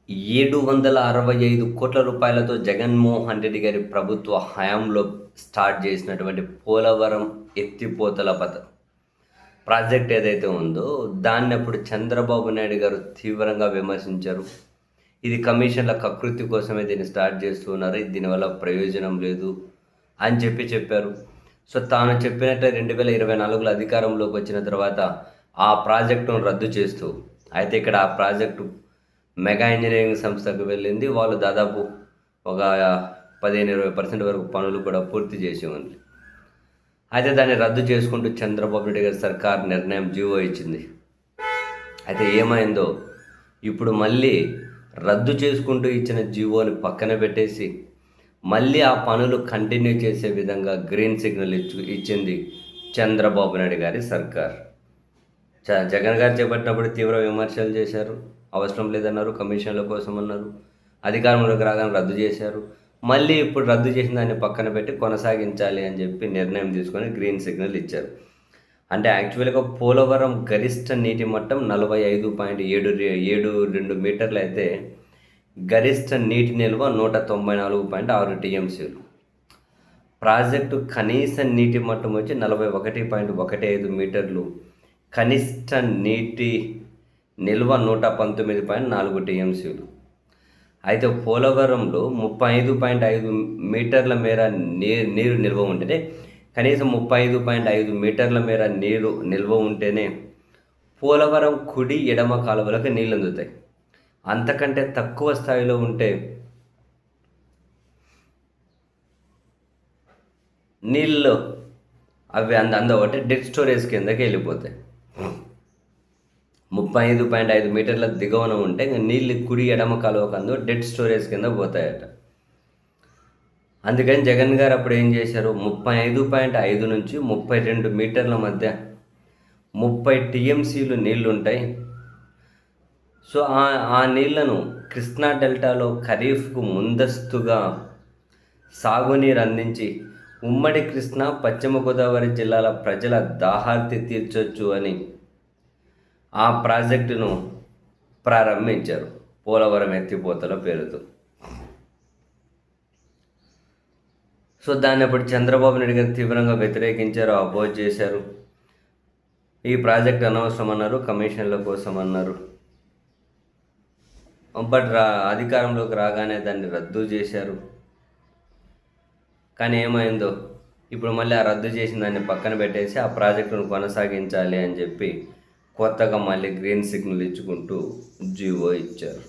765 రూపాయలతో జగన్మోహన్ రెడ్డి గారి ప్రభుత్వ హయాంలో స్టార్ట్ చేసినటువంటి పోలవరం ఎత్తిపోతల ప్రాజెక్ట్ ఏదైతే ఉందో దాన్ని అప్పుడు చంద్రబాబు నాయుడు గారు తీవ్రంగా విమర్శించారు. ఇది కమిషన్ల కకృతి కోసమే దీన్ని స్టార్ట్ చేస్తున్నారు, దీనివల్ల ప్రయోజనం లేదు అని చెప్పారు. సో తాను చెప్పినట్టే 2024లో అధికారంలోకి వచ్చిన తర్వాత ఆ ప్రాజెక్టును రద్దు చేస్తూ, అయితే ఇక్కడ ఆ ప్రాజెక్టు మెగా ఇంజనీరింగ్ సంస్థకు వెళ్ళింది. వాళ్ళు దాదాపు ఒక 15-20% వరకు పనులు కూడా పూర్తి చేసి ఉంది. అయితే దాన్ని రద్దు చేసుకుంటూ చంద్రబాబు నాయుడు గారి సర్కార్ నిర్ణయం జీవో ఇచ్చింది. అయితే ఏమైందో ఇప్పుడు మళ్ళీ రద్దు చేసుకుంటూ ఇచ్చిన జీవోని పక్కన పెట్టేసి మళ్ళీ ఆ పనులు కంటిన్యూ చేసే విధంగా గ్రీన్ సిగ్నల్ ఇచ్చింది చంద్రబాబు నాయుడు గారి సర్కార్. జగన్ గారు చేపట్టినప్పుడు తీవ్ర విమర్శలు చేశారు, అవసరం లేదన్నారు, కమిషన్ల కోసం అన్నారు, అధికారంలోకి రాగానే రద్దు చేశారు. మళ్ళీ ఇప్పుడు రద్దు చేసిన దాన్ని పక్కన పెట్టి కొనసాగించాలి అని చెప్పి నిర్ణయం తీసుకొని గ్రీన్ సిగ్నల్ ఇచ్చారు. అంటే యాక్చువల్గా పోలవరం గరిష్ట నీటి మట్టం 45.72 మీటర్లు అయితే గరిష్ట నీటి నిల్వ 194.6 టీఎంసీలు. ప్రాజెక్టు కనీస నీటి మట్టం వచ్చి 41.15 మీటర్లు, కనిష్ట నీటి నిల్వ 119.4 టీఎంసీలు. అయితే పోలవరంలో 35.5 మీటర్ల మేర నీరు నిల్వ ఉంటేనే, కనీసం 35.5 మీటర్ల మేర నీరు నిల్వ ఉంటేనే పోలవరం కుడి ఎడమ కాలువలకు నీళ్ళు అందుతాయి. అంతకంటే తక్కువ స్థాయిలో ఉంటే నీళ్ళు అవి అందవంటే డెడ్ స్టోరేజ్ కిందకి వెళ్ళిపోతాయి. 35.5 మీటర్ల దిగువన ఉంటే నీళ్ళు కుడి ఎడమ కాలువకు అందు డెడ్ స్టోరేజ్ కింద పోతాయట. అందుకని జగన్ గారు అప్పుడు ఏం చేశారు, 35.5 నుంచి 32 మీటర్ల మధ్య 30 టీఎంసీలు నీళ్లు ఉంటాయి. సో ఆ నీళ్లను కృష్ణా డెల్టాలో ఖరీఫ్కు ముందస్తుగా సాగునీరు అందించి ఉమ్మడి కృష్ణా పశ్చిమ గోదావరి జిల్లాల ప్రజల దాహార్తి తీర్చొచ్చు అని ఆ ప్రాజెక్టును ప్రారంభించారు, పోలవరం ఎత్తిపోతల పేరుతో. సో దాన్ని అప్పుడు చంద్రబాబు నాయుడు గారు తీవ్రంగా వ్యతిరేకించారు, అపోజ్ చేశారు. ఈ ప్రాజెక్ట్ అనవసరం అన్నారు, కమిషన్ల కోసం అన్నారు. బట్ అధికారంలోకి రాగానే దాన్ని రద్దు చేశారు. కానీ ఏమైందో ఇప్పుడు మళ్ళీ ఆ రద్దు చేసిన దాన్ని పక్కన పెట్టేసి ఆ ప్రాజెక్టును కొనసాగించాలి అని చెప్పి కొత్తగా మళ్ళీ గ్రీన్ సిగ్నల్ ఇచ్చుకుంటూ జీవో ఇచ్చారు.